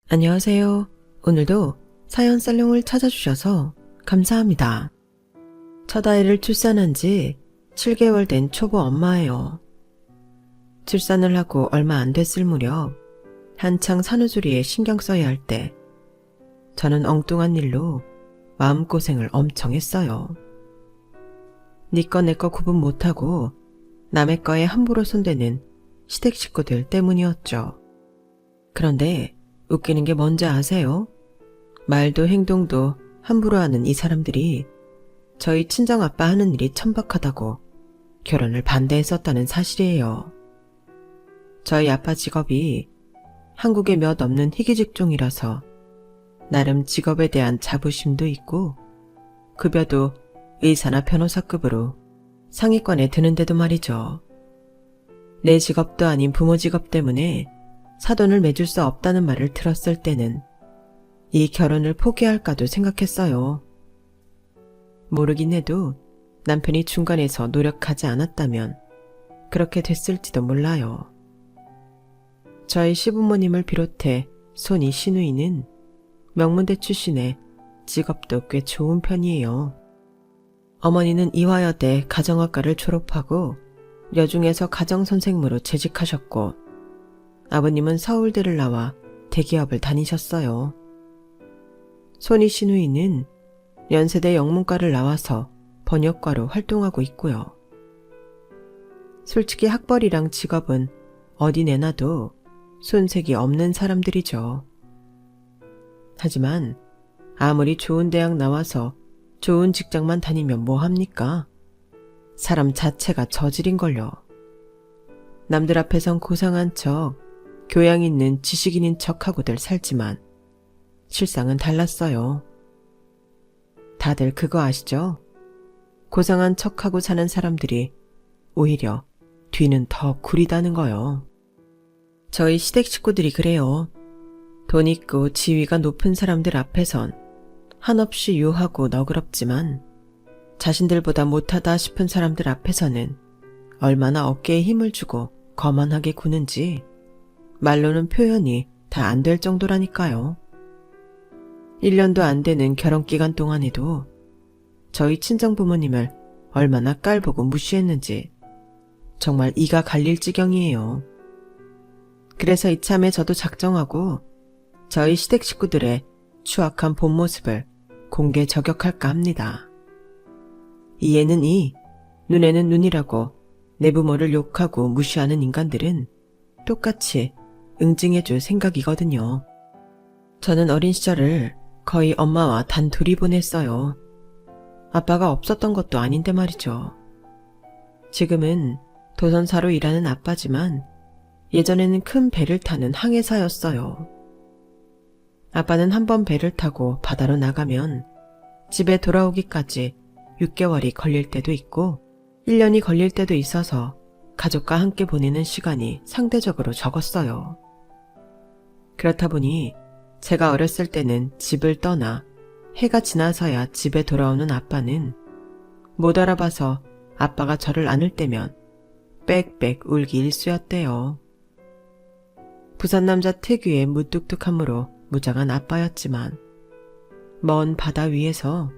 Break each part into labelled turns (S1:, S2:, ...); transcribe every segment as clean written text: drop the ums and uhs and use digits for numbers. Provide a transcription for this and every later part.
S1: 안녕하세요. 오늘도 사연 살롱을 찾아주셔서 감사합니다. 첫 아이를 출산한 지 7개월 된 초보 엄마예요. 출산을 하고 얼마 안 됐을 무렵 한창 산후조리에 신경 써야 할 때 저는 엉뚱한 일로 마음고생을 엄청 했어요. 니꺼 내꺼 구분 못하고 남의 거에 함부로 손대는 시댁 식구들 때문이었죠. 그런데 웃기는 게 뭔지 아세요? 말도 행동도 함부로 하는 이 사람들이 저희 친정아빠 하는 일이 천박하다고 결혼을 반대했었다는 사실이에요. 저희 아빠 직업이 한국에 몇 없는 희귀 직종이라서 나름 직업에 대한 자부심도 있고 급여도 의사나 변호사급으로 상위권에 드는데도 말이죠. 내 직업도 아닌 부모 직업 때문에 사돈을 맺을 수 없다는 말을 들었을 때는 이 결혼을 포기할까도 생각했어요. 모르긴 해도 남편이 중간에서 노력하지 않았다면 그렇게 됐을지도 몰라요. 저희 시부모님을 비롯해 손이 시누이는 명문대 출신에 직업도 꽤 좋은 편이에요. 어머니는 이화여대 가정학과를 졸업하고 여중에서 가정선생으로 재직하셨고 아버님은 서울대를 나와 대기업을 다니셨어요. 손이 시누이는 연세대 영문과를 나와서 번역과로 활동하고 있고요. 솔직히 학벌이랑 직업은 어디 내놔도 손색이 없는 사람들이죠. 하지만 아무리 좋은 대학 나와서 좋은 직장만 다니면 뭐합니까? 사람 자체가 저질인걸요. 남들 앞에선 고상한 척, 교양 있는 지식인인 척하고들 살지만 실상은 달랐어요. 다들 그거 아시죠? 고상한 척하고 사는 사람들이 오히려 뒤는 더 구리다는 거요. 저희 시댁 식구들이 그래요. 돈 있고 지위가 높은 사람들 앞에선 한없이 유하고 너그럽지만 자신들보다 못하다 싶은 사람들 앞에서는 얼마나 어깨에 힘을 주고 거만하게 구는지 말로는 표현이 다 안 될 정도라니까요. 1년도 안 되는 결혼기간 동안에도 저희 친정부모님을 얼마나 깔보고 무시했는지 정말 이가 갈릴 지경이에요. 그래서 이참에 저도 작정하고 저희 시댁 식구들의 추악한 본 모습을 공개 저격할까 합니다. 이에는 이, 눈에는 눈이라고 내 부모를 욕하고 무시하는 인간들은 똑같이 응징해줄 생각이거든요. 저는 어린 시절을 거의 엄마와 단 둘이 보냈어요. 아빠가 없었던 것도 아닌데 말이죠. 지금은 도선사로 일하는 아빠지만 예전에는 큰 배를 타는 항해사였어요. 아빠는 한번 배를 타고 바다로 나가면 집에 돌아오기까지 6개월이 걸릴 때도 있고 1년이 걸릴 때도 있어서 가족과 함께 보내는 시간이 상대적으로 적었어요. 그렇다 보니 제가 어렸을 때는 집을 떠나 해가 지나서야 집에 돌아오는 아빠는 못 알아봐서 아빠가 저를 안을 때면 빽빽 울기 일쑤였대요. 부산 남자 특유의 무뚝뚝함으로 무장한 아빠였지만 먼 바다 위에서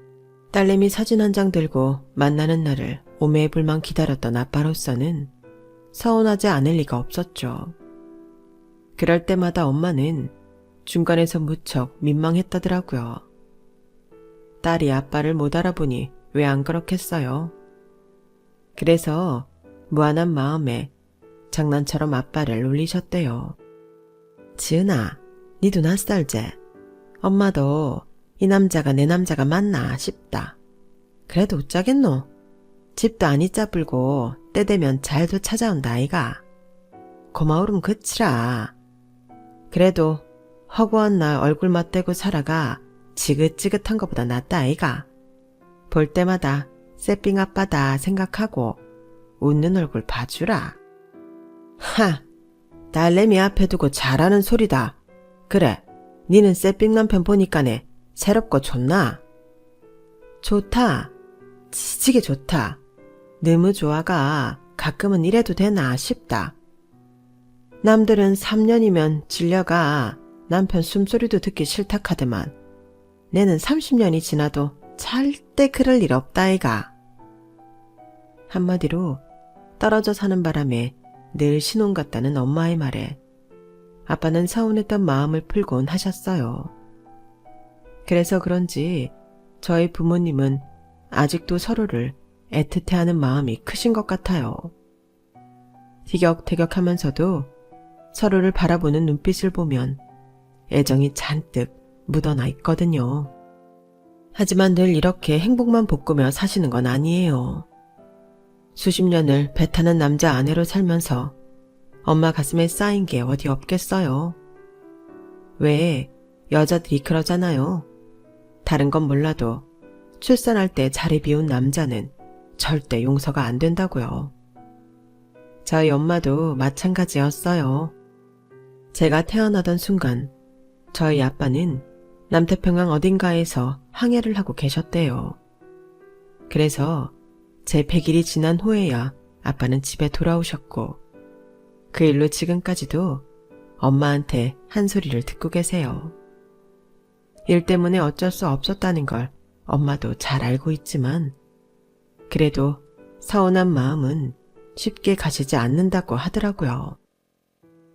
S1: 딸내미 사진 한 장 들고 만나는 날을 오매불망 기다렸던 아빠로서는 서운하지 않을 리가 없었죠. 그럴 때마다 엄마는 중간에서 무척 민망했다더라고요. 딸이 아빠를 못 알아보니 왜 안 그렇겠어요? 그래서 무한한 마음에 장난처럼 아빠를 놀리셨대요. 지은아, 니도 낯설제? 엄마도 이 남자가 내 남자가 맞나 싶다. 그래도 어쩌겠노? 집도 안 잊자불고 때 되면 잘도 찾아온다 아이가. 고마우름 그치라. 그래도 허구한 날 얼굴 맞대고 살아가 지긋지긋한 것보다 낫다 아이가. 볼 때마다 새삥 아빠다 생각하고 웃는 얼굴 봐주라. 하, 딸내미 앞에 두고 잘하는 소리다. 그래, 니는 새삥 남편 보니까네 새롭고 좋나? 좋다. 지지게 좋다. 너무 좋아가 가끔은 이래도 되나 싶다. 남들은 3년이면 질려가 남편 숨소리도 듣기 싫다 카드만 내는 30년이 지나도 절대 그럴 일 없다이가. 한마디로 떨어져 사는 바람에 늘 신혼 같다는 엄마의 말에 아빠는 서운했던 마음을 풀곤 하셨어요. 그래서 그런지 저희 부모님은 아직도 서로를 애틋해하는 마음이 크신 것 같아요. 티격태격하면서도 서로를 바라보는 눈빛을 보면 애정이 잔뜩 묻어나 있거든요. 하지만 늘 이렇게 행복만 볶으며 사시는 건 아니에요. 수십 년을 배 타는 남자 아내로 살면서 엄마 가슴에 쌓인 게 어디 없겠어요. 왜 여자들이 그러잖아요. 다른 건 몰라도 출산할 때 자리 비운 남자는 절대 용서가 안 된다고요. 저희 엄마도 마찬가지였어요. 제가 태어나던 순간 저희 아빠는 남태평양 어딘가에서 항해를 하고 계셨대요. 그래서 제 100일이 지난 후에야 아빠는 집에 돌아오셨고 그 일로 지금까지도 엄마한테 한 소리를 듣고 계세요. 일 때문에 어쩔 수 없었다는 걸 엄마도 잘 알고 있지만 그래도 서운한 마음은 쉽게 가시지 않는다고 하더라고요.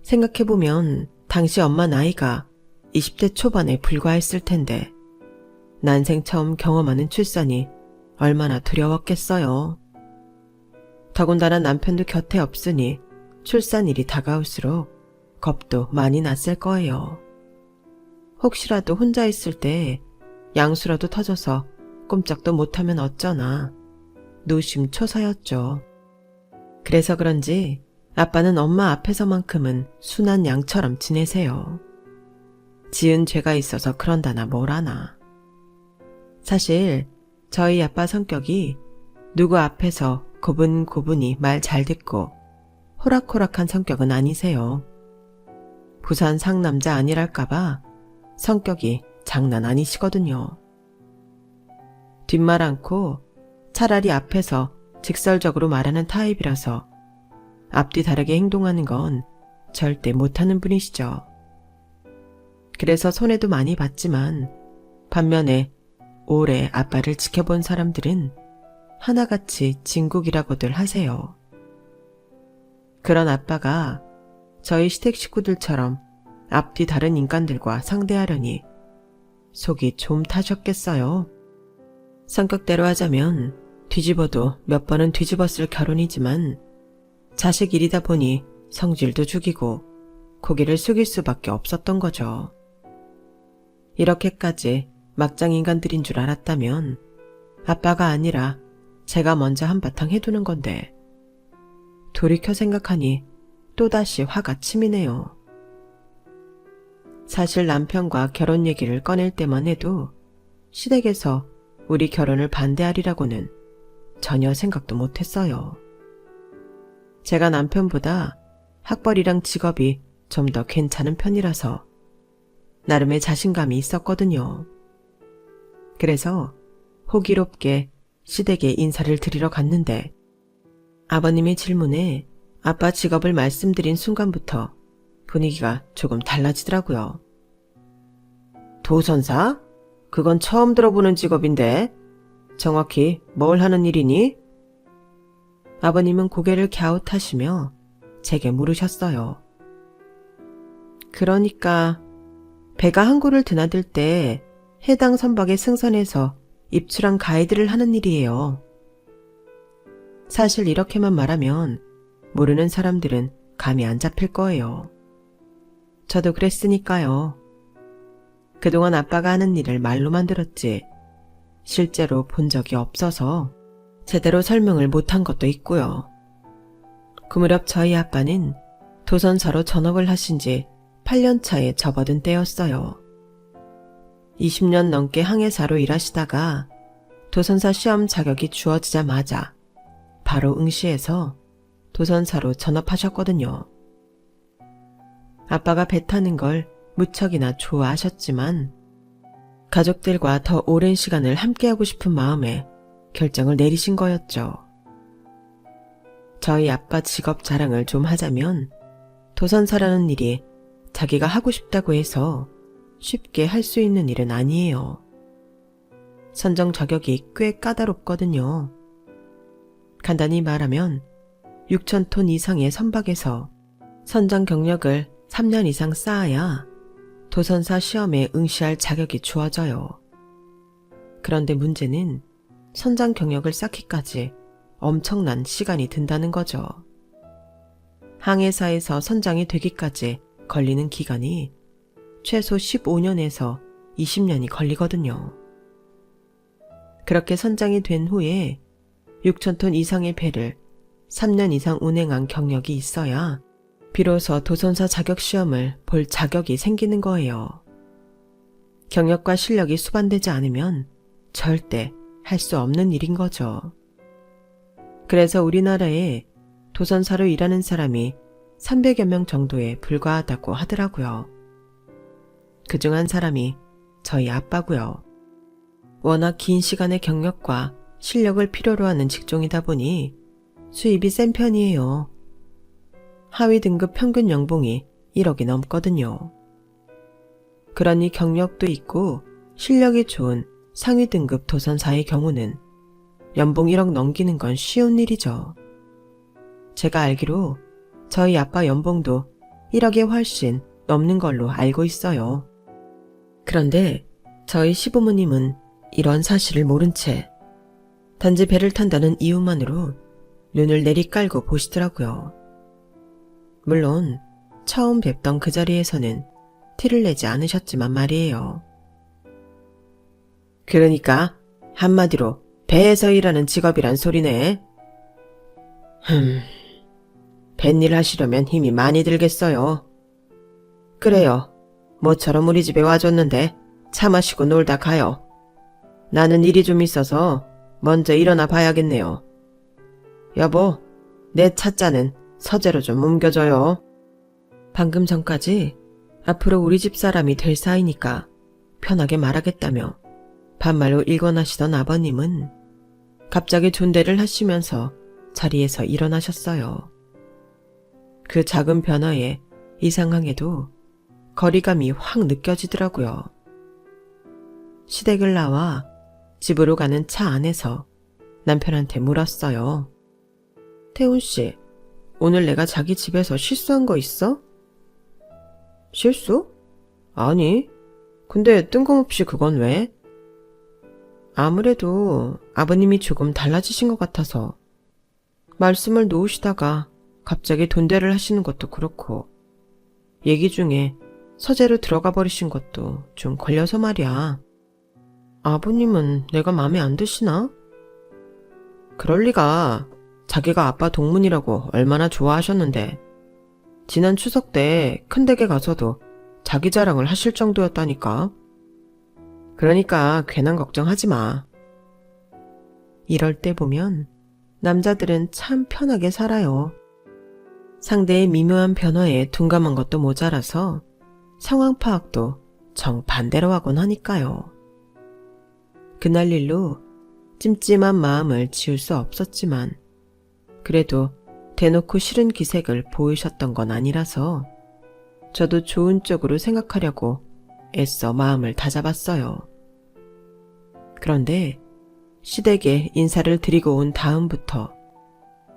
S1: 생각해보면 당시 엄마 나이가 20대 초반에 불과했을 텐데 난생 처음 경험하는 출산이 얼마나 두려웠겠어요. 더군다나 남편도 곁에 없으니 출산일이 다가올수록 겁도 많이 났을 거예요. 혹시라도 혼자 있을 때 양수라도 터져서 꼼짝도 못하면 어쩌나 노심초사였죠. 그래서 그런지 아빠는 엄마 앞에서만큼은 순한 양처럼 지내세요. 지은 죄가 있어서 그런다나 뭐라나. 사실 저희 아빠 성격이 누구 앞에서 고분고분히 말 잘 듣고 호락호락한 성격은 아니세요. 부산 상남자 아니랄까봐 성격이 장난 아니시거든요. 뒷말 않고 차라리 앞에서 직설적으로 말하는 타입이라서 앞뒤 다르게 행동하는 건 절대 못하는 분이시죠. 그래서 손해도 많이 봤지만 반면에 오래 아빠를 지켜본 사람들은 하나같이 진국이라고들 하세요. 그런 아빠가 저희 시댁 식구들처럼 앞뒤 다른 인간들과 상대하려니 속이 좀 타셨겠어요. 성격대로 하자면 뒤집어도 몇 번은 뒤집었을 결혼이지만 자식 일이다 보니 성질도 죽이고 고개를 숙일 수밖에 없었던 거죠. 이렇게까지 막장 인간들인 줄 알았다면 아빠가 아니라 제가 먼저 한바탕 해두는 건데 돌이켜 생각하니 또다시 화가 치미네요. 사실 남편과 결혼 얘기를 꺼낼 때만 해도 시댁에서 우리 결혼을 반대하리라고는 전혀 생각도 못했어요. 제가 남편보다 학벌이랑 직업이 좀 더 괜찮은 편이라서 나름의 자신감이 있었거든요. 그래서 호기롭게 시댁에 인사를 드리러 갔는데 아버님의 질문에 아빠 직업을 말씀드린 순간부터 분위기가 조금 달라지더라고요. 도선사? 그건 처음 들어보는 직업인데 정확히 뭘 하는 일이니? 아버님은 고개를 갸웃하시며 제게 물으셨어요. 그러니까 배가 항구를 드나들 때 해당 선박의 승선에서 입출항 가이드를 하는 일이에요. 사실 이렇게만 말하면 모르는 사람들은 감이 안 잡힐 거예요. 저도 그랬으니까요. 그동안 아빠가 하는 일을 말로만 들었지 실제로 본 적이 없어서 제대로 설명을 못한 것도 있고요. 그 무렵 저희 아빠는 도선사로 전업을 하신 지 8년 차에 접어든 때였어요. 20년 넘게 항해사로 일하시다가 도선사 시험 자격이 주어지자마자 바로 응시해서 도선사로 전업하셨거든요. 아빠가 배 타는 걸 무척이나 좋아하셨지만 가족들과 더 오랜 시간을 함께하고 싶은 마음에 결정을 내리신 거였죠. 저희 아빠 직업 자랑을 좀 하자면 도선사라는 일이 자기가 하고 싶다고 해서 쉽게 할 수 있는 일은 아니에요. 선정 자격이 꽤 까다롭거든요. 간단히 말하면 6,000톤 이상의 선박에서 선장 경력을 3년 이상 쌓아야 도선사 시험에 응시할 자격이 주어져요. 그런데 문제는 선장 경력을 쌓기까지 엄청난 시간이 든다는 거죠. 항해사에서 선장이 되기까지 걸리는 기간이 최소 15년에서 20년이 걸리거든요. 그렇게 선장이 된 후에 6,000톤 이상의 배를 3년 이상 운행한 경력이 있어야 비로소 도선사 자격 시험을 볼 자격이 생기는 거예요. 경력과 실력이 수반되지 않으면 절대 할 수 없는 일인 거죠. 그래서 우리나라에 도선사로 일하는 사람이 300여 명 정도에 불과하다고 하더라고요. 그중 한 사람이 저희 아빠고요. 워낙 긴 시간의 경력과 실력을 필요로 하는 직종이다 보니 수입이 센 편이에요. 하위 등급 평균 연봉이 1억이 넘거든요. 그러니 경력도 있고 실력이 좋은 상위 등급 도선사의 경우는 연봉 1억 넘기는 건 쉬운 일이죠. 제가 알기로 저희 아빠 연봉도 1억에 훨씬 넘는 걸로 알고 있어요. 그런데 저희 시부모님은 이런 사실을 모른 채 단지 배를 탄다는 이유만으로 눈을 내리깔고 보시더라고요. 물론 처음 뵙던 그 자리에서는 티를 내지 않으셨지만 말이에요. 그러니까 한마디로 배에서 일하는 직업이란 소리네. 뱃일 하시려면 힘이 많이 들겠어요. 그래요. 모처럼 우리 집에 와줬는데 차 마시고 놀다 가요. 나는 일이 좀 있어서 먼저 일어나 봐야겠네요. 여보, 내 찻잔은 서재로 좀 옮겨줘요. 방금 전까지 앞으로 우리 집 사람이 될 사이니까 편하게 말하겠다며 반말로 일관하시던 아버님은 갑자기 존대를 하시면서 자리에서 일어나셨어요. 그 작은 변화에 이상하게도 거리감이 확 느껴지더라고요. 시댁을 나와 집으로 가는 차 안에서 남편한테 물었어요. 태훈 씨, 오늘 내가 자기 집에서 실수한 거 있어? 실수? 아니, 근데 뜬금없이 그건 왜? 아무래도 아버님이 조금 달라지신 것 같아서 말씀을 놓으시다가 갑자기 돈대를 하시는 것도 그렇고 얘기 중에 서재로 들어가 버리신 것도 좀 걸려서 말이야. 아버님은 내가 마음에 안 드시나? 그럴 리가. 자기가 아빠 동문이라고 얼마나 좋아하셨는데 지난 추석 때 큰 댁에 가서도 자기 자랑을 하실 정도였다니까. 그러니까 괜한 걱정하지 마. 이럴 때 보면 남자들은 참 편하게 살아요. 상대의 미묘한 변화에 둔감한 것도 모자라서 상황 파악도 정반대로 하곤 하니까요. 그날 일로 찜찜한 마음을 지울 수 없었지만 그래도 대놓고 싫은 기색을 보이셨던 건 아니라서 저도 좋은 쪽으로 생각하려고 애써 마음을 다잡았어요. 그런데 시댁에 인사를 드리고 온 다음부터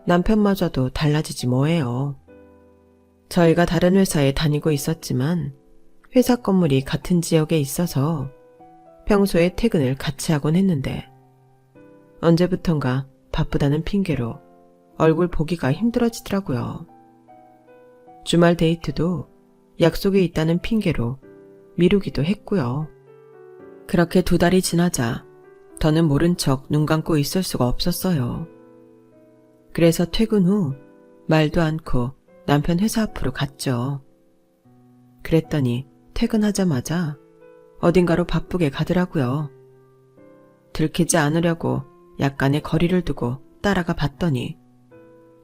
S1: 남편마저도 달라지지 뭐예요. 저희가 다른 회사에 다니고 있었지만 회사 건물이 같은 지역에 있어서 평소에 퇴근을 같이 하곤 했는데 언제부턴가 바쁘다는 핑계로 얼굴 보기가 힘들어지더라고요. 주말 데이트도 약속이 있다는 핑계로 미루기도 했고요. 그렇게 2달이 지나자 더는 모른 척 눈 감고 있을 수가 없었어요. 그래서 퇴근 후 말도 않고 남편 회사 앞으로 갔죠. 그랬더니 퇴근하자마자 어딘가로 바쁘게 가더라고요. 들키지 않으려고 약간의 거리를 두고 따라가 봤더니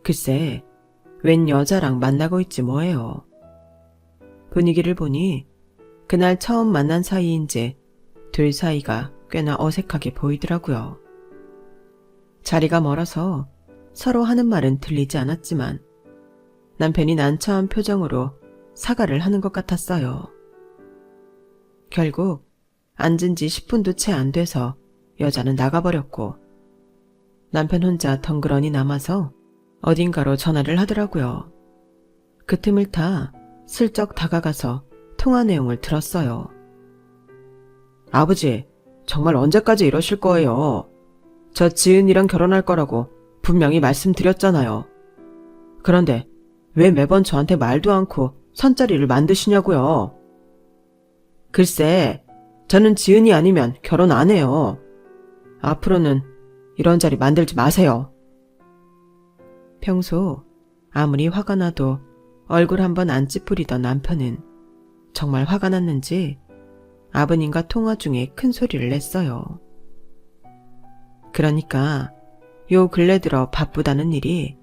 S1: 글쎄 웬 여자랑 만나고 있지 뭐예요. 분위기를 보니 그날 처음 만난 사이인지 둘 사이가 꽤나 어색하게 보이더라고요. 자리가 멀어서 서로 하는 말은 들리지 않았지만 남편이 난처한 표정으로 사과를 하는 것 같았어요. 결국 앉은 지 10분도 채 안 돼서 여자는 나가버렸고 남편 혼자 덩그러니 남아서 어딘가로 전화를 하더라고요. 그 틈을 타 슬쩍 다가가서 통화 내용을 들었어요. 아버지, 정말 언제까지 이러실 거예요? 저 지은이랑 결혼할 거라고 분명히 말씀드렸잖아요. 그런데 왜 매번 저한테 말도 않고 선자리를 만드시냐고요? 글쎄, 저는 지은이 아니면 결혼 안 해요. 앞으로는 이런 자리 만들지 마세요. 평소 아무리 화가 나도 얼굴 한번 안 찌푸리던 남편은 정말 화가 났는지 아버님과 통화 중에 큰 소리를 냈어요. 그러니까 요 근래 들어 바쁘다는 일이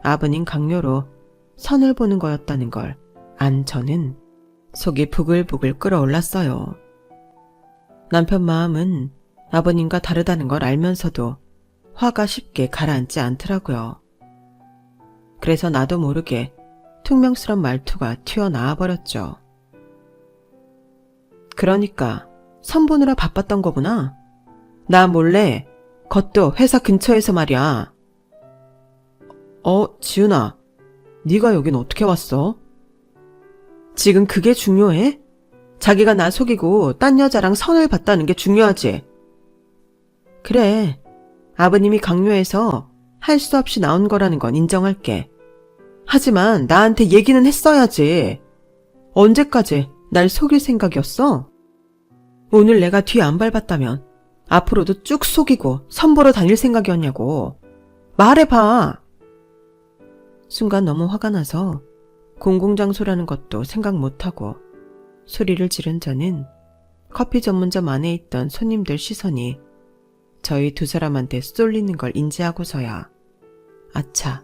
S1: 아버님 강요로 선을 보는 거였다는 걸 안 저는 속이 부글부글 끓어올랐어요. 남편 마음은 아버님과 다르다는 걸 알면서도 화가 쉽게 가라앉지 않더라고요. 그래서 나도 모르게 퉁명스런 말투가 튀어나와 버렸죠. 그러니까 선 보느라 바빴던 거구나. 나 몰래 그것도 회사 근처에서 말이야. 지은아, 네가 여긴 어떻게 왔어? 지금 그게 중요해? 자기가 나 속이고 딴 여자랑 선을 봤다는 게 중요하지. 그래, 아버님이 강요해서 할 수 없이 나온 거라는 건 인정할게. 하지만 나한테 얘기는 했어야지. 언제까지 날 속일 생각이었어? 오늘 내가 뒤 안 밟았다면 앞으로도 쭉 속이고 선보러 다닐 생각이었냐고. 말해봐. 순간 너무 화가 나서 공공장소라는 것도 생각 못하고 소리를 지른 저는 커피 전문점 안에 있던 손님들 시선이 저희 두 사람한테 쏠리는 걸 인지하고서야 아차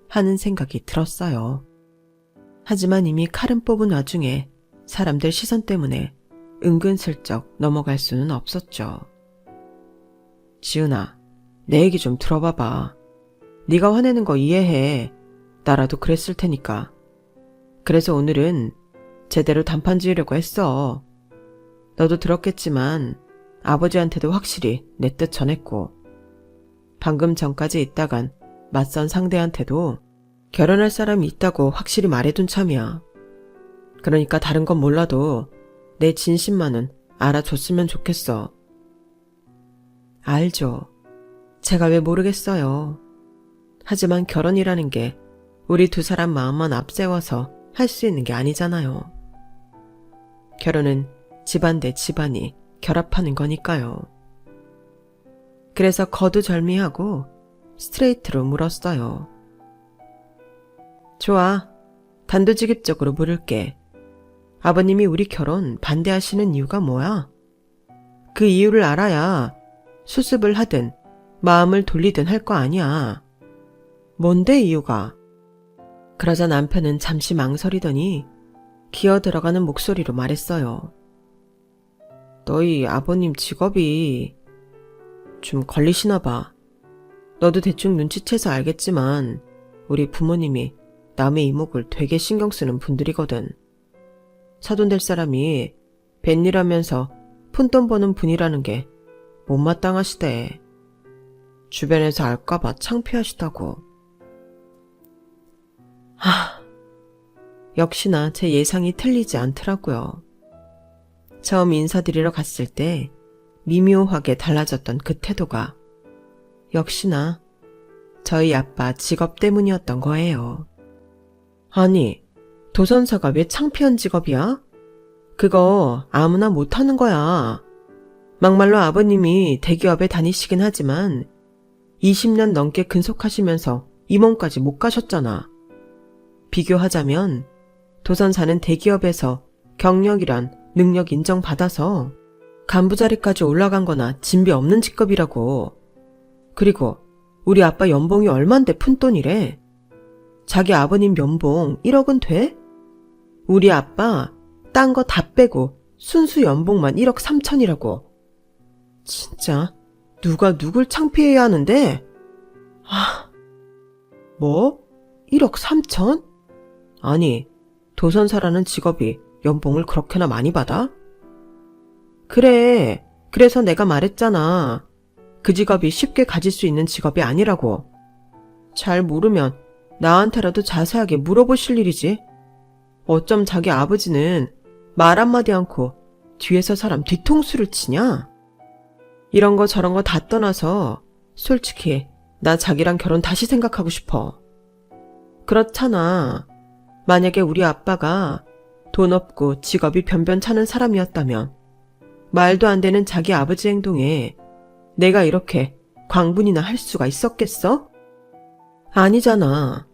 S1: 하는 생각이 들었어요. 하지만 이미 칼은 뽑은 와중에 사람들 시선 때문에 은근슬쩍 넘어갈 수는 없었죠. 지은아, 내 얘기 좀 들어봐봐. 네가 화내는 거 이해해. 나라도 그랬을 테니까. 그래서 오늘은 제대로 단판 지으려고 했어. 너도 들었겠지만 아버지한테도 확실히 내 뜻 전했고 방금 전까지 있다간 맞선 상대한테도 결혼할 사람이 있다고 확실히 말해둔 참이야. 그러니까 다른 건 몰라도 내 진심만은 알아줬으면 좋겠어. 알죠. 제가 왜 모르겠어요. 하지만 결혼이라는 게 우리 두 사람 마음만 앞세워서 할 수 있는 게 아니잖아요. 결혼은 집안 대 집안이 결합하는 거니까요. 그래서 거두절미하고 스트레이트로 물었어요. 좋아. 단도직입적으로 물을게. 아버님이 우리 결혼 반대하시는 이유가 뭐야? 그 이유를 알아야 수습을 하든 마음을 돌리든 할 거 아니야. 뭔데 이유가? 그러자 남편은 잠시 망설이더니 기어 들어가는 목소리로 말했어요. 너희 아버님 직업이 좀 걸리시나 봐. 너도 대충 눈치채서 알겠지만 우리 부모님이 남의 이목을 되게 신경 쓰는 분들이거든. 사돈 될 사람이 뱃일하면서 푼돈 버는 분이라는 게 못마땅하시대. 주변에서 알까봐 창피하시다고. 역시나 제 예상이 틀리지 않더라고요. 처음 인사드리러 갔을 때 미묘하게 달라졌던 그 태도가 역시나 저희 아빠 직업 때문이었던 거예요. 아니, 도선사가 왜 창피한 직업이야? 그거 아무나 못하는 거야. 막말로 아버님이 대기업에 다니시긴 하지만 20년 넘게 근속하시면서 임원까지 못 가셨잖아. 비교하자면 도선사는 대기업에서 경력이란 능력 인정받아서 간부 자리까지 올라간 거나 진비 없는 직급이라고. 그리고 우리 아빠 연봉이 얼만데 푼돈이래. 자기 아버님 연봉 1억은 돼? 우리 아빠 딴 거 다 빼고 순수 연봉만 1억 3천이라고. 진짜 누가 누굴 창피해야 하는데? 뭐? 1억 3천? 아니, 도선사라는 직업이 연봉을 그렇게나 많이 받아? 그래. 그래서 내가 말했잖아. 그 직업이 쉽게 가질 수 있는 직업이 아니라고. 잘 모르면 나한테라도 자세하게 물어보실 일이지. 어쩜 자기 아버지는 말 한마디 않고 뒤에서 사람 뒤통수를 치냐? 이런 거 저런 거 다 떠나서 솔직히 나 자기랑 결혼 다시 생각하고 싶어. 그렇잖아. 만약에 우리 아빠가 돈 없고 직업이 변변찮은 사람이었다면 말도 안 되는 자기 아버지 행동에 내가 이렇게 광분이나 할 수가 있었겠어? 아니잖아.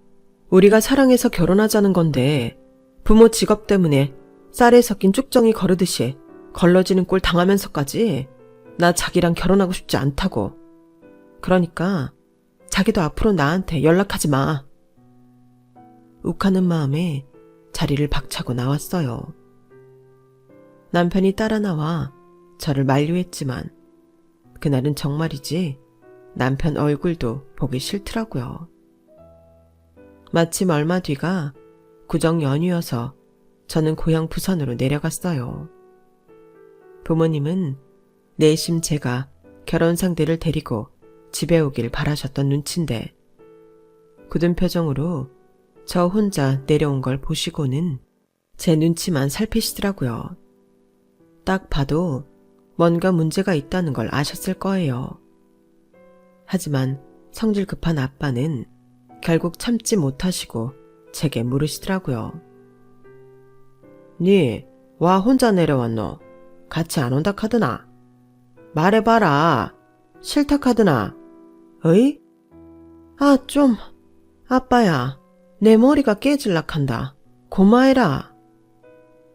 S1: 우리가 사랑해서 결혼하자는 건데 부모 직업 때문에 쌀에 섞인 쭉정이 거르듯이 걸러지는 꼴 당하면서까지 나 자기랑 결혼하고 싶지 않다고. 그러니까 자기도 앞으로 나한테 연락하지 마. 욱하는 마음에 자리를 박차고 나왔어요. 남편이 따라 나와 저를 만류했지만 그날은 정말이지 남편 얼굴도 보기 싫더라고요. 마침 얼마 뒤가 구정 연휴여서 저는 고향 부산으로 내려갔어요. 부모님은 내심 제가 결혼 상대를 데리고 집에 오길 바라셨던 눈치인데 굳은 표정으로 저 혼자 내려온 걸 보시고는 제 눈치만 살피시더라고요. 딱 봐도 뭔가 문제가 있다는 걸 아셨을 거예요. 하지만 성질 급한 아빠는 결국 참지 못하시고 제게 물으시더라고요. 니 와 혼자 내려왔노? 같이 안 온다 카드나? 말해봐라. 싫다 카드나? 어이? 아 좀 아빠야 내 머리가 깨질락 한다. 고마해라.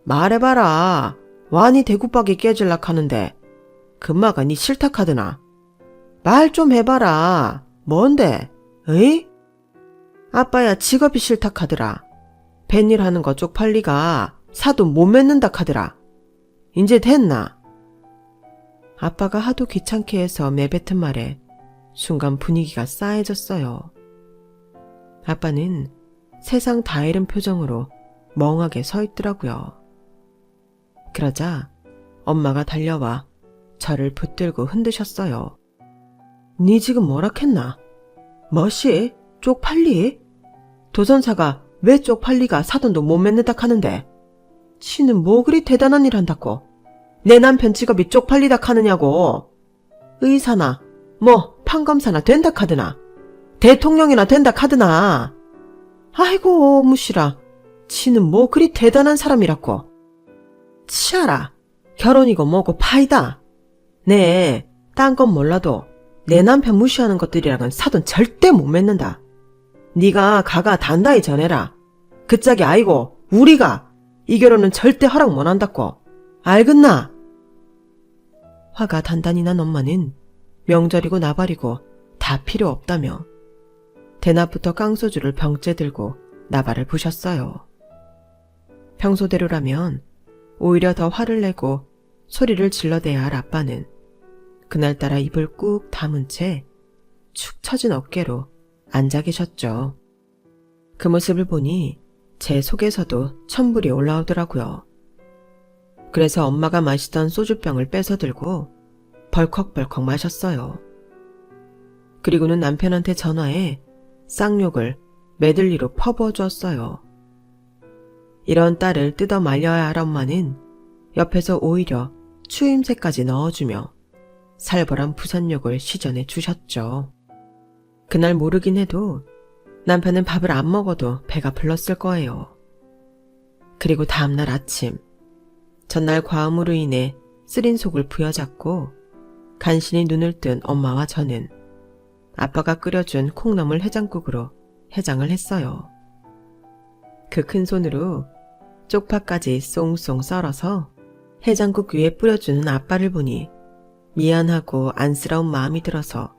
S1: 말해봐라. 와니 대구박이 깨질락 하는데 금마가 니 싫다 카드나? 말 좀 해봐라. 뭔데? 어이? 아빠야 직업이 싫다 카드라. 뱃일 하는 거 쪽팔리가 사돈 못 맺는다 카드라. 인제 됐나? 아빠가 하도 귀찮게 해서 내뱉은 말에 순간 분위기가 싸해졌어요. 아빠는 세상 다 잃은 표정으로 멍하게 서 있더라고요. 그러자 엄마가 달려와 저를 붙들고 흔드셨어요. 니 지금 뭐라 했나? 뭐시? 쪽팔리? 도전사가 왜 쪽팔리가 사돈도 못 맺는다 하는데? 치는 뭐 그리 대단한 일 한다고? 내 남편 직업이 쪽팔리다 카느냐고. 의사나 뭐 판검사나 된다 카드나? 대통령이나 된다 카드나? 아이고 무시라. 치는 뭐 그리 대단한 사람이라고. 치아라. 결혼이고 뭐고 파이다. 네, 딴 건 몰라도 내 남편 무시하는 것들이랑은 사돈 절대 못 맺는다. 네가 가가 단다이 전해라. 그 짝이 아이고 우리가 이 결혼은 절대 허락 못한다고. 알겠나? 화가 단단히 난 엄마는 명절이고 나발이고 다 필요 없다며 대낮부터 깡소주를 병째 들고 나발을 부셨어요. 평소대로라면 오히려 더 화를 내고 소리를 질러대야 할 아빠는 그날따라 입을 꾹 다문 채 축 처진 어깨로 앉아 계셨죠. 그 모습을 보니 제 속에서도 천불이 올라오더라고요. 그래서 엄마가 마시던 소주병을 뺏어 들고 벌컥벌컥 마셨어요. 그리고는 남편한테 전화해 쌍욕을 메들리로 퍼부어 주었어요. 이런 딸을 뜯어 말려야 할 엄마는 옆에서 오히려 추임새까지 넣어주며 살벌한 부산욕을 시전해 주셨죠. 그날 모르긴 해도 남편은 밥을 안 먹어도 배가 불렀을 거예요. 그리고 다음날 아침, 전날 과음으로 인해 쓰린 속을 부여잡고 간신히 눈을 뜬 엄마와 저는 아빠가 끓여준 콩나물 해장국으로 해장을 했어요. 그 큰 손으로 쪽파까지 쏭쏭 썰어서 해장국 위에 뿌려주는 아빠를 보니 미안하고 안쓰러운 마음이 들어서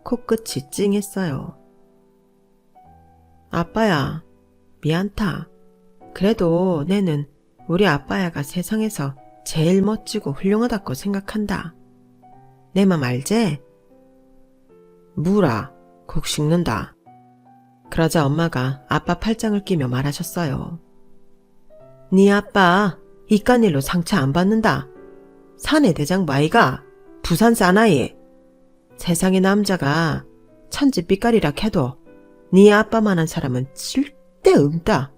S1: 코끝이 찡했어요. 아빠야, 미안타. 그래도 내는 우리 아빠야가 세상에서 제일 멋지고 훌륭하다고 생각한다. 내 맘 알제? 무라, 국 식는다. 그러자 엄마가 아빠 팔짱을 끼며 말하셨어요. 네 아빠 이깟 일로 상처 안 받는다. 사내 대장 마이가 부산 사나이. 세상에 남자가 천지 삐까리라 해도 네 아빠만한 사람은 절대 없다.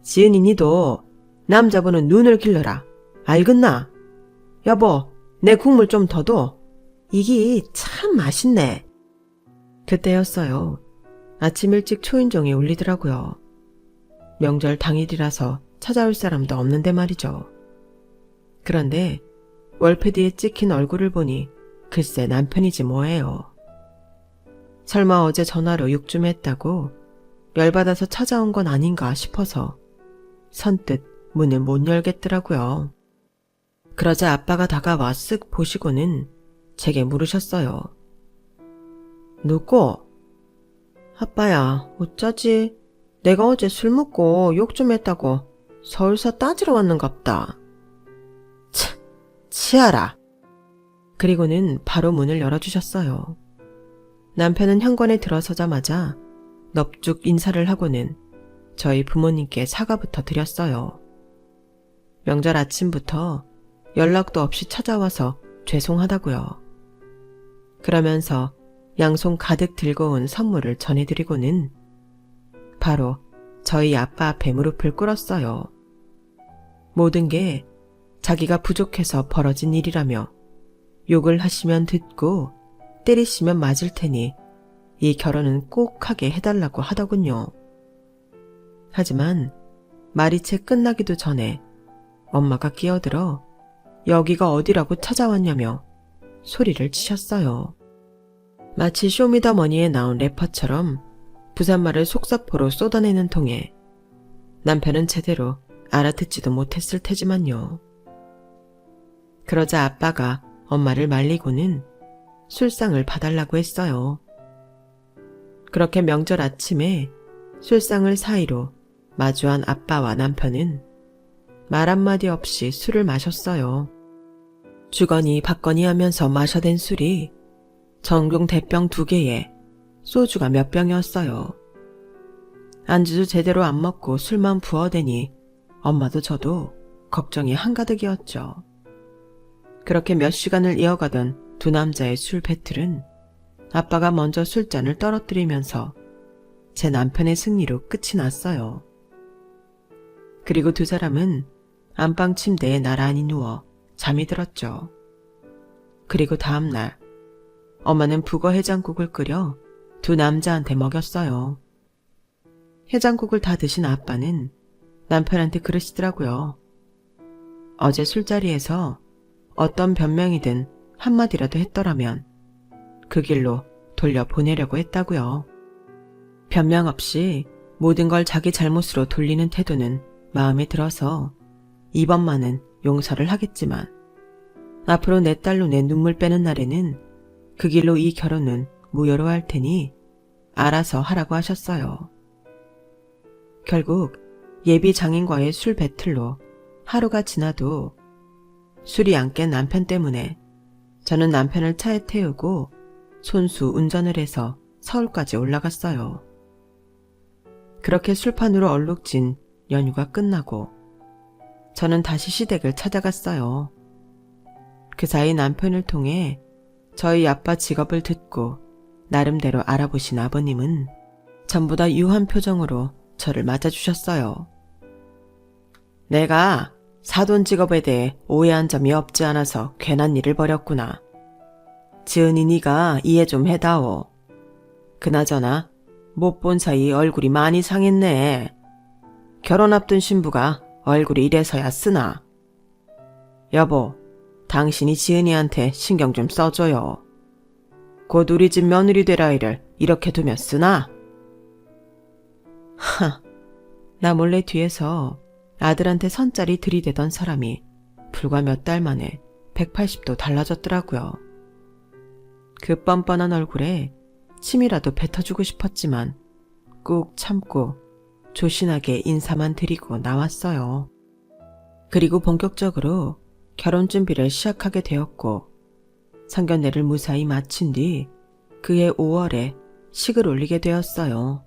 S1: 지은이 니도 남자분은 눈을 길러라. 알겠나? 여보, 내 국물 좀 더 둬. 이게 참 맛있네. 그때였어요. 아침 일찍 초인종이 울리더라고요. 명절 당일이라서 찾아올 사람도 없는데 말이죠. 그런데 월패드에 찍힌 얼굴을 보니 글쎄 남편이지 뭐예요. 설마 어제 전화로 욕 좀 했다고 열받아서 찾아온 건 아닌가 싶어서 선뜻 문을 못 열겠더라고요. 그러자 아빠가 다가와 쓱 보시고는 제게 물으셨어요. 누구? 아빠야, 어쩌지? 내가 어제 술 먹고 욕 좀 했다고 서울서 따지러 왔는갑다. 치아라. 그리고는 바로 문을 열어주셨어요. 남편은 현관에 들어서자마자 넙죽 인사를 하고는 저희 부모님께 사과부터 드렸어요. 명절 아침부터 연락도 없이 찾아와서 죄송하다고요. 그러면서 양손 가득 들고 온 선물을 전해드리고는 바로 저희 아빠 앞에 무릎을 꿇었어요. 모든 게 자기가 부족해서 벌어진 일이라며 욕을 하시면 듣고 때리시면 맞을 테니 이 결혼은 꼭 하게 해달라고 하더군요. 하지만 말이 채 끝나기도 전에 엄마가 끼어들어 여기가 어디라고 찾아왔냐며 소리를 치셨어요. 마치 쇼미더머니에 나온 래퍼처럼 부산말을 속사포로 쏟아내는 통에 남편은 제대로 알아듣지도 못했을 테지만요. 그러자 아빠가 엄마를 말리고는 술상을 봐달라고 했어요. 그렇게 명절 아침에 술상을 사이로 마주한 아빠와 남편은 말 한마디 없이 술을 마셨어요. 주거니 받거니 하면서 마셔댄 술이 전공 대병 2개에 소주가 몇 병이었어요. 안주도 제대로 안 먹고 술만 부어대니 엄마도 저도 걱정이 한가득이었죠. 그렇게 몇 시간을 이어가던 두 남자의 술 배틀은 아빠가 먼저 술잔을 떨어뜨리면서 제 남편의 승리로 끝이 났어요. 그리고 두 사람은 안방 침대에 나란히 누워 잠이 들었죠. 그리고 다음날 엄마는 북어 해장국을 끓여 두 남자한테 먹였어요. 해장국을 다 드신 아빠는 남편한테 그러시더라고요. 어제 술자리에서 어떤 변명이든 한마디라도 했더라면 그 길로 돌려보내려고 했다고요. 변명 없이 모든 걸 자기 잘못으로 돌리는 태도는 마음에 들어서 이번만은 용서를 하겠지만 앞으로 내 딸로 내 눈물 빼는 날에는 그 길로 이 결혼은 무효로 할 테니 알아서 하라고 하셨어요. 결국 예비 장인과의 술 배틀로 하루가 지나도 술이 안 깬 남편 때문에 저는 남편을 차에 태우고 손수 운전을 해서 서울까지 올라갔어요. 그렇게 술판으로 얼룩진 연휴가 끝나고 저는 다시 시댁을 찾아갔어요. 그 사이 남편을 통해 저희 아빠 직업을 듣고 나름대로 알아보신 아버님은 전부 다 유한 표정으로 저를 맞아주셨어요. 내가 사돈 직업에 대해 오해한 점이 없지 않아서 괜한 일을 벌였구나. 지은이 네가 이해 좀 해다오. 그나저나 못 본 사이 얼굴이 많이 상했네. 결혼 앞둔 신부가 얼굴이 이래서야 쓰나. 여보, 당신이 지은이한테 신경 좀 써줘요. 곧 우리 집 며느리 될 아이를 이렇게 두면 쓰나? 나 몰래 뒤에서 아들한테 선짜리 들이대던 사람이 불과 몇 달 만에 180도 달라졌더라고요. 그 뻔뻔한 얼굴에 침이라도 뱉어주고 싶었지만 꾹 참고 조신하게 인사만 드리고 나왔어요. 그리고 본격적으로 결혼 준비를 시작하게 되었고 상견례를 무사히 마친 뒤 그해 5월에 식을 올리게 되었어요.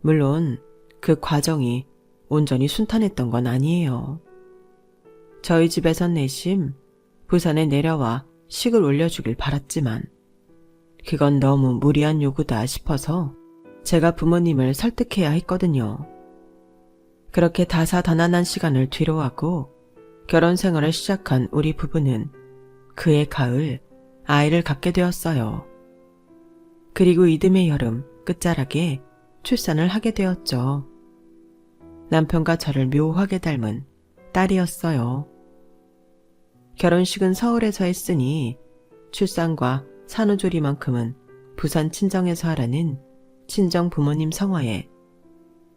S1: 물론 그 과정이 온전히 순탄했던 건 아니에요. 저희 집에선 내심 부산에 내려와 식을 올려주길 바랐지만 그건 너무 무리한 요구다 싶어서 제가 부모님을 설득해야 했거든요. 그렇게 다사다난한 시간을 뒤로하고 결혼 생활을 시작한 우리 부부는 그해 가을 아이를 갖게 되었어요. 그리고 이듬해 여름 끝자락에 출산을 하게 되었죠. 남편과 저를 묘하게 닮은 딸이었어요. 결혼식은 서울에서 했으니 출산과 산후조리만큼은 부산 친정에서 하라는 친정 부모님 성화에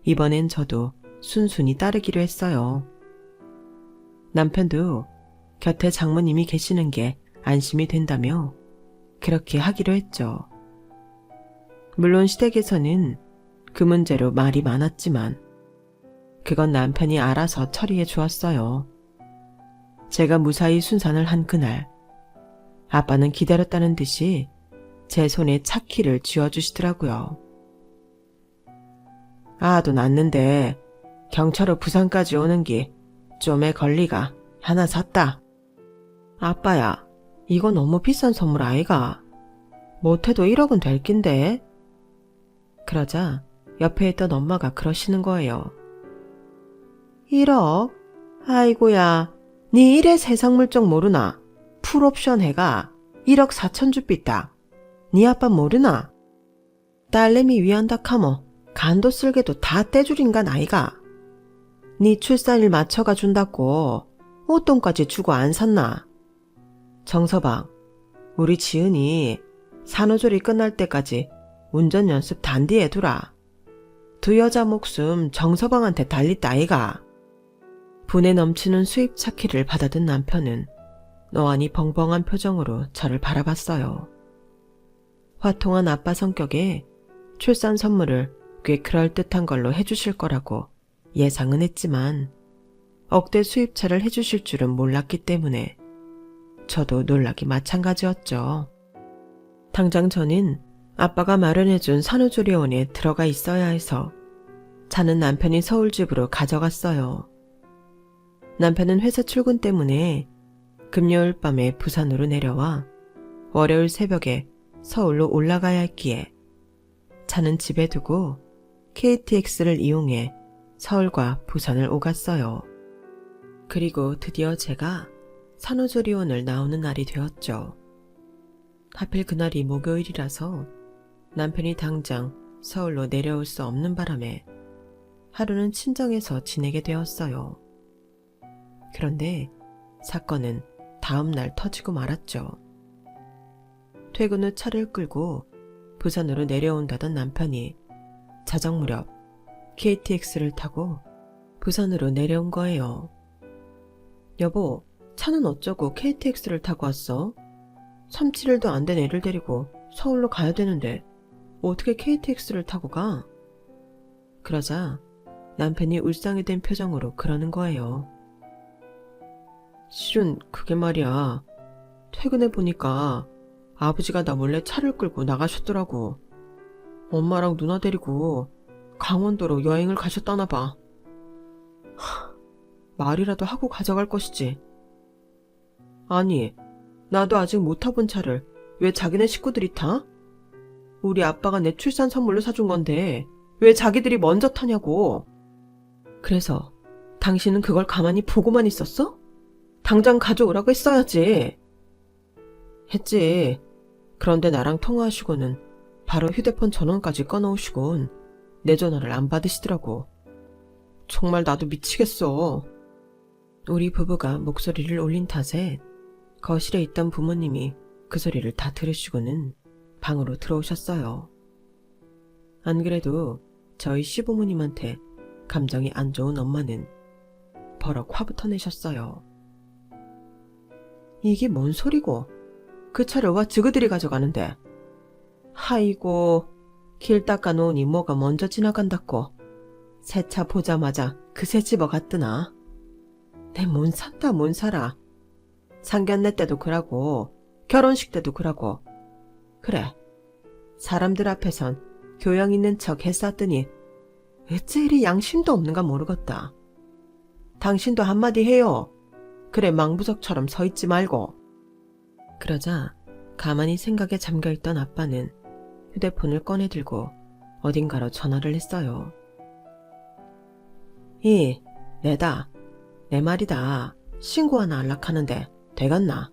S1: 이번엔 저도 순순히 따르기로 했어요. 남편도 곁에 장모님이 계시는 게 안심이 된다며 그렇게 하기로 했죠. 물론 시댁에서는 그 문제로 말이 많았지만 그건 남편이 알아서 처리해 주었어요. 제가 무사히 순산을 한 그날 아빠는 기다렸다는 듯이 제 손에 차키를 쥐어주시더라고요. 아도 낳는데 경차로 부산까지 오는 게 좀의 권리가 하나 샀다. 아빠야, 이거 너무 비싼 선물 아이가? 못해도 1억은 될 낀데? 그러자 옆에 있던 엄마가 그러시는 거예요. 1억? 아이고야, 니 이래 세상 물정 모르나? 풀옵션 해가 1억 4천 주삐다. 니 아빠 모르나? 딸내미 위한다 카모 간도 쓸게도 다 떼줄인간 아이가? 니 출산일 맞춰가 준다고 옷돈까지 주고 안 샀나? 정서방, 우리 지은이 산후조리 끝날 때까지 운전 연습 단디해 두라. 두 여자 목숨 정서방한테 달리다 아이가. 분에 넘치는 수입 차키를 받아든 남편은 너하니 벙벙한 표정으로 저를 바라봤어요. 화통한 아빠 성격에 출산 선물을 꽤 그럴듯한 걸로 해주실 거라고 예상은 했지만 억대 수입차를 해주실 줄은 몰랐기 때문에 저도 놀라기 마찬가지였죠. 당장 저는 아빠가 마련해준 산후조리원에 들어가 있어야 해서 차는 남편이 서울집으로 가져갔어요. 남편은 회사 출근 때문에 금요일 밤에 부산으로 내려와 월요일 새벽에 서울로 올라가야 했기에 차는 집에 두고 KTX를 이용해 서울과 부산을 오갔어요. 그리고 드디어 제가 산후조리원을 나오는 날이 되었죠. 하필 그날이 목요일이라서 남편이 당장 서울로 내려올 수 없는 바람에 하루는 친정에서 지내게 되었어요. 그런데 사건은 다음 날 터지고 말았죠. 퇴근 후 차를 끌고 부산으로 내려온다던 남편이 자정 무렵 KTX를 타고 부산으로 내려온 거예요. 여보, 차는 어쩌고 KTX를 타고 왔어? 3, 7일도 안 된 애를 데리고 서울로 가야 되는데 어떻게 KTX를 타고 가? 그러자 남편이 울상이 된 표정으로 그러는 거예요. 실은 그게 말이야. 퇴근해 보니까 아버지가 나 몰래 차를 끌고 나가셨더라고. 엄마랑 누나 데리고 강원도로 여행을 가셨다나 봐. 말이라도 하고 가져갈 것이지. 아니, 나도 아직 못 타본 차를 왜 자기네 식구들이 타? 우리 아빠가 내 출산 선물로 사준 건데 왜 자기들이 먼저 타냐고. 그래서 당신은 그걸 가만히 보고만 있었어? 당장 가져오라고 했어야지. 했지. 그런데 나랑 통화하시고는 바로 휴대폰 전원까지 꺼놓으시곤 내 전화를 안 받으시더라고. 정말 나도 미치겠어. 우리 부부가 목소리를 올린 탓에 거실에 있던 부모님이 그 소리를 다 들으시고는 방으로 들어오셨어요. 안 그래도 저희 시부모님한테 감정이 안 좋은 엄마는 버럭 화부터 내셨어요. 이게 뭔 소리고? 그 차를 와 지그들이 가져가는데. 아이고, 길 닦아놓으니 뭐가 먼저 지나간다고. 새 차 보자마자 그새 집어갔드나. 내 뭔 산다 뭔 살아. 상견례 때도 그러고 결혼식 때도 그러고. 그래, 사람들 앞에선 교양 있는 척 했었더니 어째 이리 양심도 없는가 모르겠다. 당신도 한마디 해요. 그래 망부석처럼 서 있지 말고. 그러자 가만히 생각에 잠겨있던 아빠는 휴대폰을 꺼내들고 어딘가로 전화를 했어요. 내다. 내 말이다. 신고 하나 할락하는데 되겠나?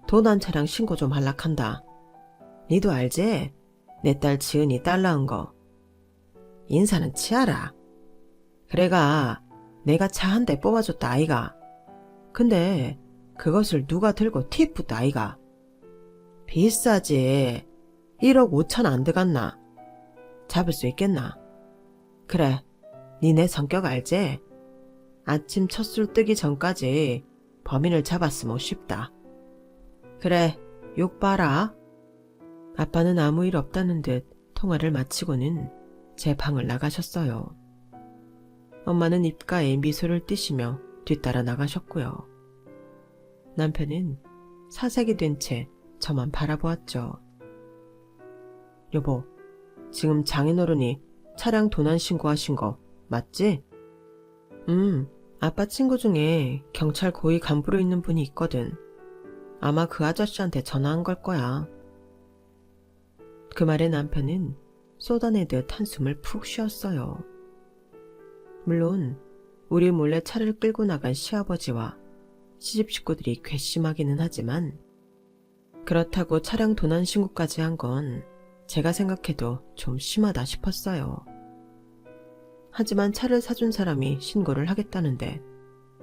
S1: 돈 한 차량 신고 좀 할락한다. 니도 알지? 내 딸 지은이 딸 낳은 거. 인사는 치아라. 그래가 내가 차 한 대 뽑아줬다 아이가. 근데 그것을 누가 들고 팁부다 아이가. 비싸지. 1억 5천 안 들어갔나? 잡을 수 있겠나? 그래, 니네 성격 알지? 아침 첫 술 뜨기 전까지 범인을 잡았으면 쉽다. 그래, 욕 봐라. 아빠는 아무 일 없다는 듯 통화를 마치고는 제 방을 나가셨어요. 엄마는 입가에 미소를 띠시며 뒤따라 나가셨고요. 남편은 사색이 된 채 저만 바라보았죠. 여보, 지금 장인어른이 차량 도난 신고하신 거 맞지? 아빠 친구 중에 경찰 고위 간부로 있는 분이 있거든. 아마 그 아저씨한테 전화한 걸 거야. 그 말에 남편은 쏟아내듯 한숨을 푹 쉬었어요. 물론 우리 몰래 차를 끌고 나간 시아버지와 시집 식구들이 괘씸하기는 하지만 그렇다고 차량 도난 신고까지 한 건 제가 생각해도 좀 심하다 싶었어요. 하지만 차를 사준 사람이 신고를 하겠다는데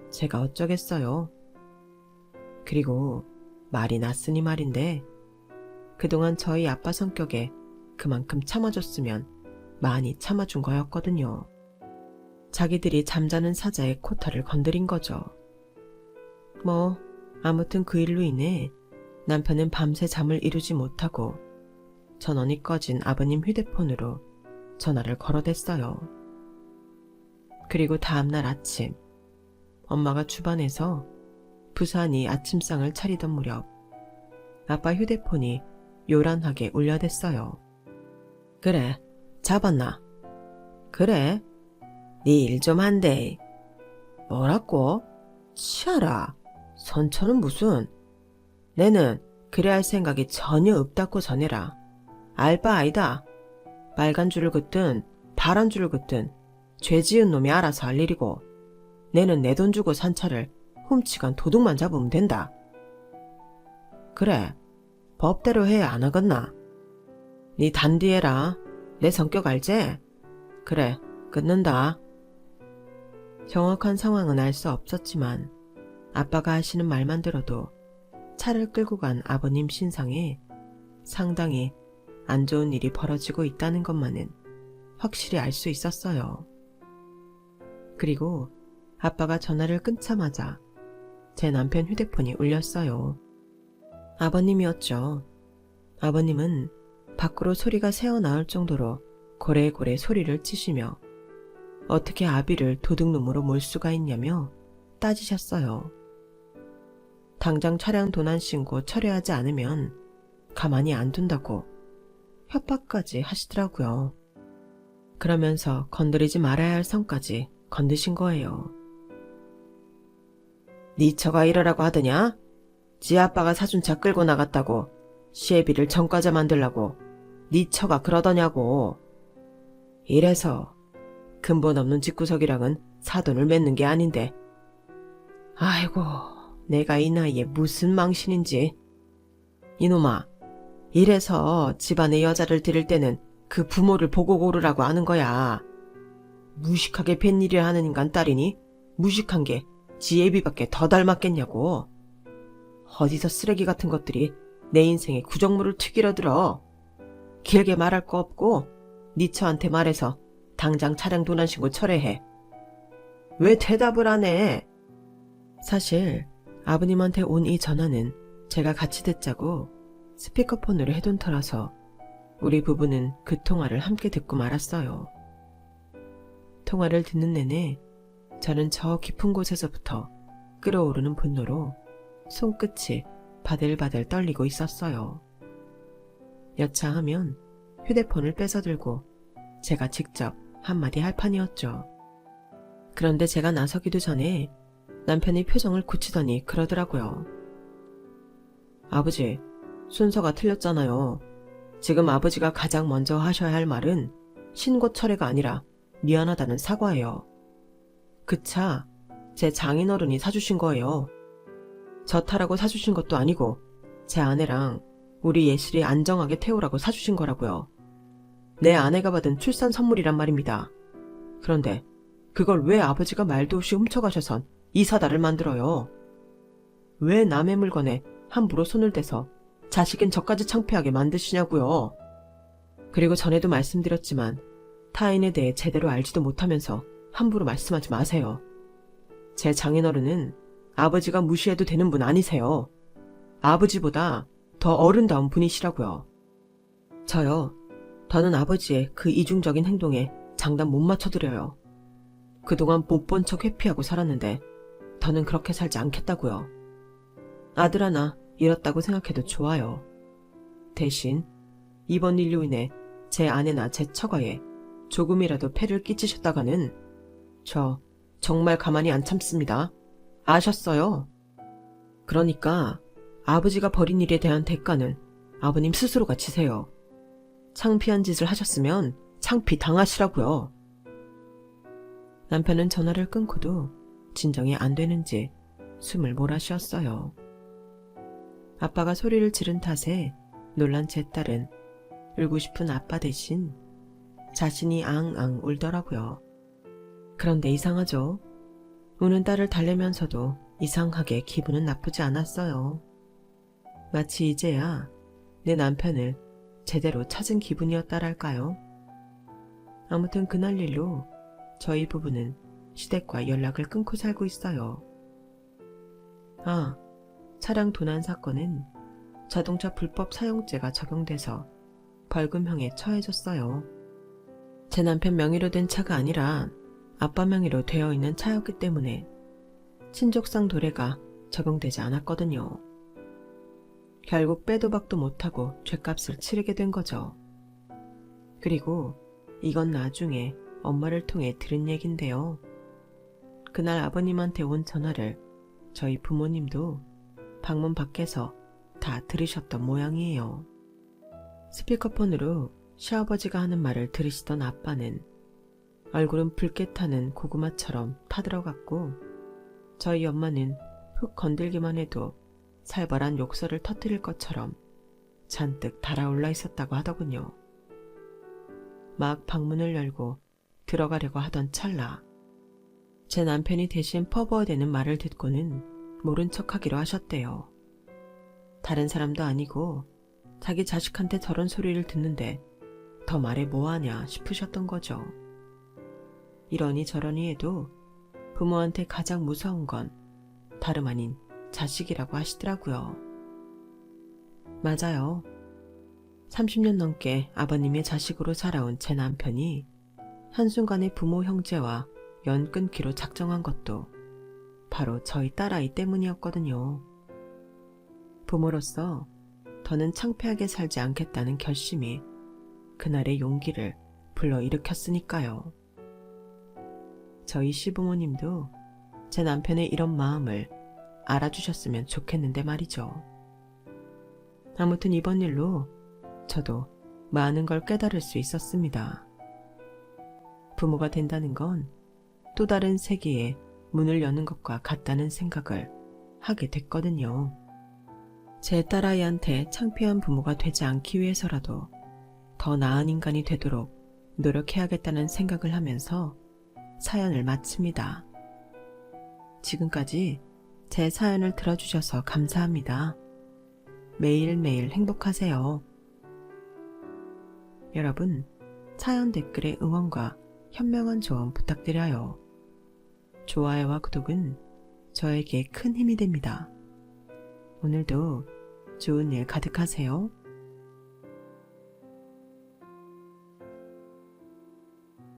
S1: 제가 어쩌겠어요. 그리고 말이 났으니 말인데 그동안 저희 아빠 성격에 그만큼 참아줬으면 많이 참아준 거였거든요. 자기들이 잠자는 사자의 코타를 건드린 거죠. 아무튼 그 일로 인해 남편은 밤새 잠을 이루지 못하고 전원이 꺼진 아버님 휴대폰으로 전화를 걸어댔어요. 그리고 다음날 아침 엄마가 주방에서 부산이 아침상을 차리던 무렵 아빠 휴대폰이 요란하게 울려댔어요. 그래, 잡았나? 그래, 네 일 좀 한대. 뭐라고? 치아라, 선처는 무슨. 내는 그래 할 생각이 전혀 없다고 전해라. 알바 아니다. 빨간 줄을 긋든 파란 줄을 긋든 죄 지은 놈이 알아서 할 일이고 내는 내 돈 주고 산 차를 훔치간 도둑만 잡으면 된다. 그래, 법대로 해야 안 하겠나? 네 단디해라. 내 성격 알지? 그래, 끊는다. 정확한 상황은 알 수 없었지만 아빠가 하시는 말만 들어도 차를 끌고 간 아버님 신상에 상당히 안 좋은 일이 벌어지고 있다는 것만은 확실히 알 수 있었어요. 그리고 아빠가 전화를 끊자마자 제 남편 휴대폰이 울렸어요. 아버님이었죠. 아버님은 밖으로 소리가 새어나올 정도로 고래고래 소리를 치시며 어떻게 아비를 도둑놈으로 몰 수가 있냐며 따지셨어요. 당장 차량 도난 신고 철회하지 않으면 가만히 안 둔다고 협박까지 하시더라고요. 그러면서 건드리지 말아야 할 선까지 건드신 거예요. 네 처가 이러라고 하더냐? 지 아빠가 사준 차 끌고 나갔다고 시애비를 전과자 만들라고 네 처가 그러더냐고. 이래서 근본 없는 집구석이랑은 사돈을 맺는 게 아닌데. 아이고, 내가 이 나이에 무슨 망신인지. 이놈아, 이래서 집안에 여자를 들일 때는 그 부모를 보고 고르라고 하는 거야. 무식하게 뱃일을 하는 인간 딸이니 무식한 게 지 애비밖에 더 닮았겠냐고. 어디서 쓰레기 같은 것들이 내 인생에 구정물을 튀기려 들어. 길게 말할 거 없고 네 처한테 말해서 당장 차량 도난 신고 철회해. 왜 대답을 안 해? 사실 아버님한테 온 이 전화는 제가 같이 듣자고 스피커폰으로 해둔 터라서 우리 부부는 그 통화를 함께 듣고 말았어요. 통화를 듣는 내내 저는 저 깊은 곳에서부터 끓어오르는 분노로 손끝이 바들바들 떨리고 있었어요. 여차하면 휴대폰을 뺏어들고 제가 직접 한마디 할 판이었죠. 그런데 제가 나서기도 전에 남편이 표정을 굳히더니 그러더라고요. 아버지, 순서가 틀렸잖아요. 지금 아버지가 가장 먼저 하셔야 할 말은 신고 철회가 아니라 미안하다는 사과예요. 그 차 제 장인어른이 사주신 거예요. 저 타라고 사주신 것도 아니고 제 아내랑 우리 예슬이 안정하게 태우라고 사주신 거라고요. 내 아내가 받은 출산 선물이란 말입니다. 그런데 그걸 왜 아버지가 말도 없이 훔쳐가셔선 이 사달을 만들어요? 왜 남의 물건에 함부로 손을 대서 자식인 저까지 창피하게 만드시냐고요. 그리고 전에도 말씀드렸지만 타인에 대해 제대로 알지도 못하면서 함부로 말씀하지 마세요. 제 장인어른은 아버지가 무시해도 되는 분 아니세요. 아버지보다 더 어른다운 분이시라고요. 더는 아버지의 그 이중적인 행동에 장단 못 맞춰드려요. 그동안 못 본 척 회피하고 살았는데 더는 그렇게 살지 않겠다고요. 아들 하나 잃었다고 생각해도 좋아요. 대신 이번 일로 인해 제 아내나 제 처가에 조금이라도 폐를 끼치셨다가는 저 정말 가만히 안 참습니다. 아셨어요? 그러니까 아버지가 벌인 일에 대한 대가는 아버님 스스로가 지세요. 창피한 짓을 하셨으면 창피 당하시라고요. 남편은 전화를 끊고도 진정이 안 되는지 숨을 몰아쉬었어요. 아빠가 소리를 지른 탓에 놀란 제 딸은 울고 싶은 아빠 대신 자신이 앙앙 울더라고요. 그런데 이상하죠? 우는 딸을 달래면서도 이상하게 기분은 나쁘지 않았어요. 마치 이제야 내 남편을 제대로 찾은 기분이었다랄까요? 아무튼 그날 일로 저희 부부는 시댁과 연락을 끊고 살고 있어요. 아, 차량 도난 사건은 자동차 불법 사용죄가 적용돼서 벌금형에 처해졌어요. 제 남편 명의로 된 차가 아니라 아빠 명의로 되어 있는 차였기 때문에 친족상 도래가 적용되지 않았거든요. 결국 빼도 박도 못하고 죗값을 치르게 된 거죠. 그리고 이건 나중에 엄마를 통해 들은 얘긴데요. 그날 아버님한테 온 전화를 저희 부모님도 방문 밖에서 다 들으셨던 모양이에요. 스피커폰으로 시아버지가 하는 말을 들으시던 아빠는 얼굴은 붉게 타는 고구마처럼 타들어갔고 저희 엄마는 흙 건들기만 해도 살벌한 욕설을 터뜨릴 것처럼 잔뜩 달아올라 있었다고 하더군요. 막 방문을 열고 들어가려고 하던 찰나 제 남편이 대신 퍼부어대는 말을 듣고는 모른 척하기로 하셨대요. 다른 사람도 아니고 자기 자식한테 저런 소리를 듣는데 더 말해 뭐하냐 싶으셨던 거죠. 이러니 저러니 해도 부모한테 가장 무서운 건 다름 아닌 자식이라고 하시더라고요. 맞아요. 30년 넘게 아버님의 자식으로 살아온 제 남편이 한순간에 부모 형제와 연 끊기로 작정한 것도 바로 저희 딸아이 때문이었거든요. 부모로서 더는 창피하게 살지 않겠다는 결심이 그날의 용기를 불러일으켰으니까요. 저희 시부모님도 제 남편의 이런 마음을 알아주셨으면 좋겠는데 말이죠. 아무튼 이번 일로 저도 많은 걸 깨달을 수 있었습니다. 부모가 된다는 건 또 다른 세계에 문을 여는 것과 같다는 생각을 하게 됐거든요. 제 딸아이한테 창피한 부모가 되지 않기 위해서라도 더 나은 인간이 되도록 노력해야겠다는 생각을 하면서 사연을 마칩니다. 지금까지 제 사연을 들어주셔서 감사합니다. 매일매일 행복하세요. 여러분, 사연 댓글에 응원과 현명한 조언 부탁드려요. 좋아요와 구독은 저에게 큰 힘이 됩니다. 오늘도 좋은 일 가득하세요.